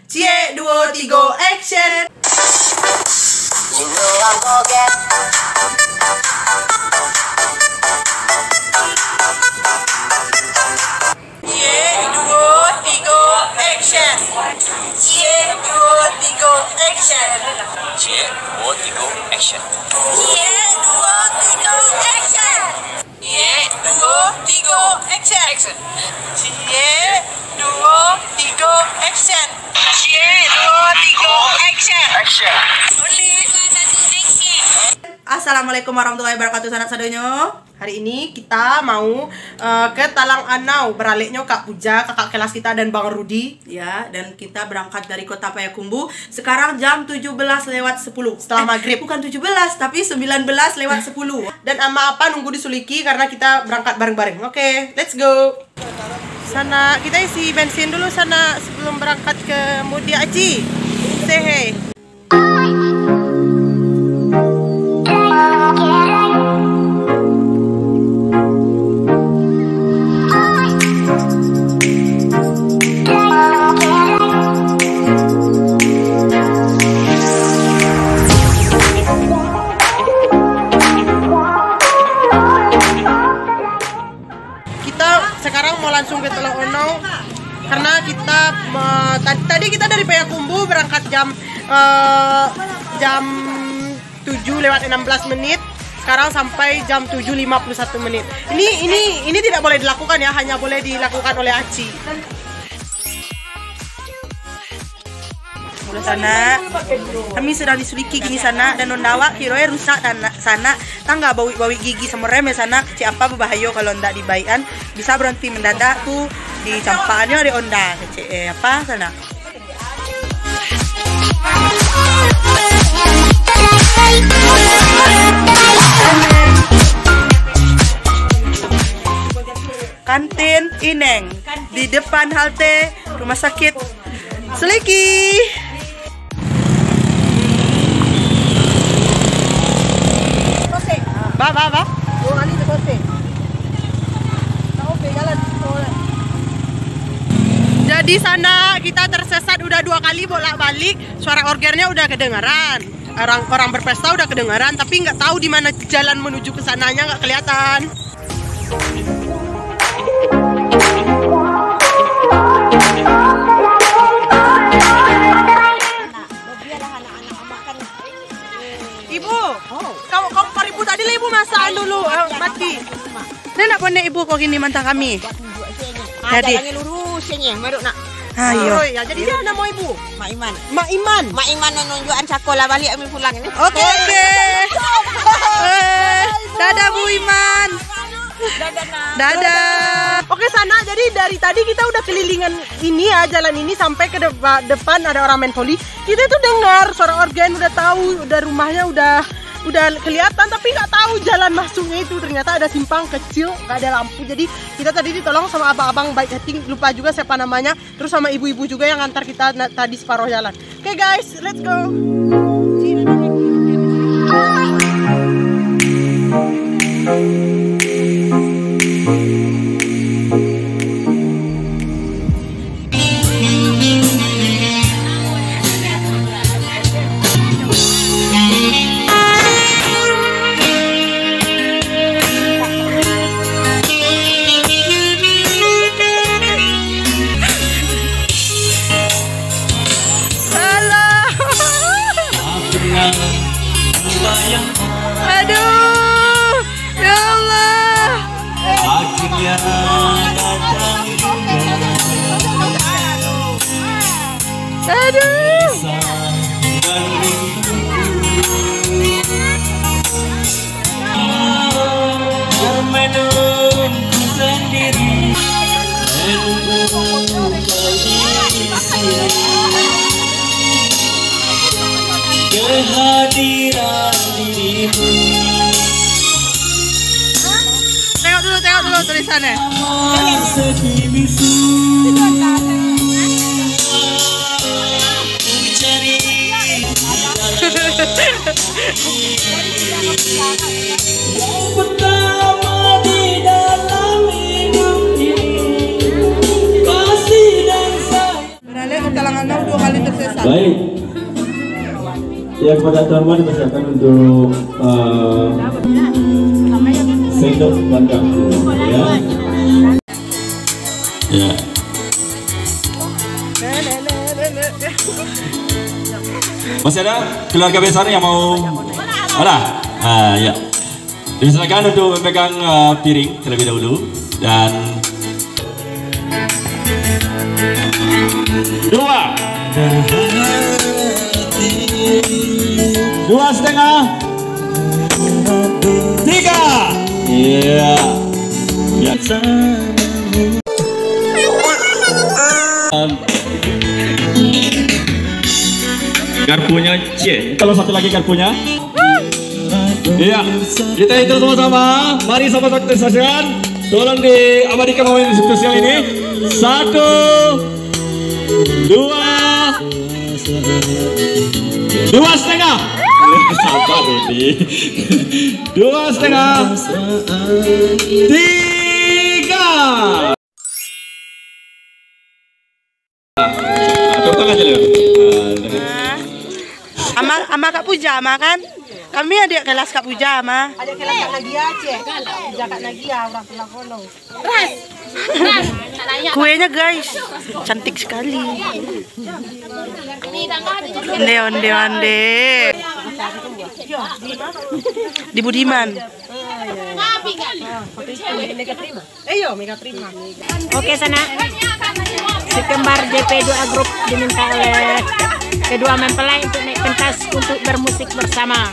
Cie, duo, tigo, action. Cie, duo, tigo, action. Cie, duo, tigo, action. Cie, duo, tigo, action. Cie, duo, tigo, action. Cie, duo, tigo, action. Cie, duo, tigo, action. Cie, duo, tigo, action. Action. Assalamualaikum warahmatullahi wabarakatuh, sanak sadonyo. Hari ini kita mau ke Talang Anau, beraliknya Kak Puja, kakak kelas kita dan Bang Rudi. Ya, dan kita berangkat dari kota Payakumbuh. Sekarang jam 17:10 setelah maghrib. Bukan 17, tapi 19:10. Dan ama apa nunggu di Suliki karena kita berangkat bareng-bareng. Oke, let's go. Sana, kita isi bensin dulu sana sebelum berangkat ke Mudia Aji. Say hey. Sekarang mau langsung ke Talang Anau karena kita tadi kita dari Payakumbuh berangkat jam 7:16. Sekarang sampai jam 7:51. Ini tidak boleh dilakukan ya, hanya boleh dilakukan oleh Aci. Udah sana, kami sedang disuliki gini sana dan nondawa kiroe rusak dan sana tangga bawi gigi sama rem sana. Siapa berbahaya kalau ndak dibaikan bisa berhenti mendadak tuh di campaannya di onda apa sana. Kantin Ineng di depan halte rumah sakit Suliki. Ba. Jadi sana kita tersesat udah 2 kali bolak-balik, suara orgernya udah kedengaran. Orang berpesta udah kedengaran, tapi nggak tahu di mana jalan menuju ke sananya, nggak kelihatan. Ibu, kamu ibu tadi lah ibu masakan dulu, mati. Nenek bonek ibu kok gini mantah kami. Jadi lurusnya, baru nak. Ayo. Ya, jadi dia nama ibu. Mak Iman. Mak Iman. Mak Iman menunjukkan sekolah balik ambil pulang ini. Oke. Dadah Bu Iman. Dadah. Oke sana, jadi dari tadi kita udah kelilingan ini ya, jalan ini sampai ke depan ada orang main voli. Kita tuh dengar suara organ, udah tahu, udah rumahnya udah kelihatan, tapi nggak tahu jalan masuknya itu. Ternyata ada simpang kecil, nggak ada lampu. Jadi kita tadi ditolong sama abang-abang baik hati, lupa juga siapa namanya. Terus sama ibu-ibu juga yang ngantar kita tadi separuh jalan. Oke guys, let's go. Aduh, ya Allah. Akhirnya datang juga. Aduh. Menunggu sendiri, menunggu kau di sini. Kehadiran dirimu. Tengok dulu tulisannya. Sedih bisu. Mencari yang pertama di dalam hidup ini, kasih dan sayang. Beralih ke Talang Anau 2 kali tersesat. Baik. Ya, kepada tuan-tuan dipersilakan untuk sendok makan. Ya. Ya. Masih ada keluarga besar yang mau? Ada? Ya. Dipersilakan untuk memegang piring terlebih dahulu dan 2, 2,5, 3. Iya. Ya. Garpunya C. Kalau satu lagi garpunya. Iya. Kita hitung sama-sama. Mari sama-sama kita saksikan. Tolong diabadikan momen spesial ini. 1, 2, 2,5. Sabar Rudi. 2,5, 3. Tepuk tangan aja lu. Ama Kak Puja, ama kan? Kami adik kelas Kak Puja, ama. Adik kelas Kak Nagia, Cek. Puja Kak Nagia, orang pulang kono. Kuenya guys, cantik sekali. Onde. Di Budiman. Oke, sana. Si kembar JP2 Group diminta oleh kedua mempelai untuk naik pentas untuk bermusik bersama.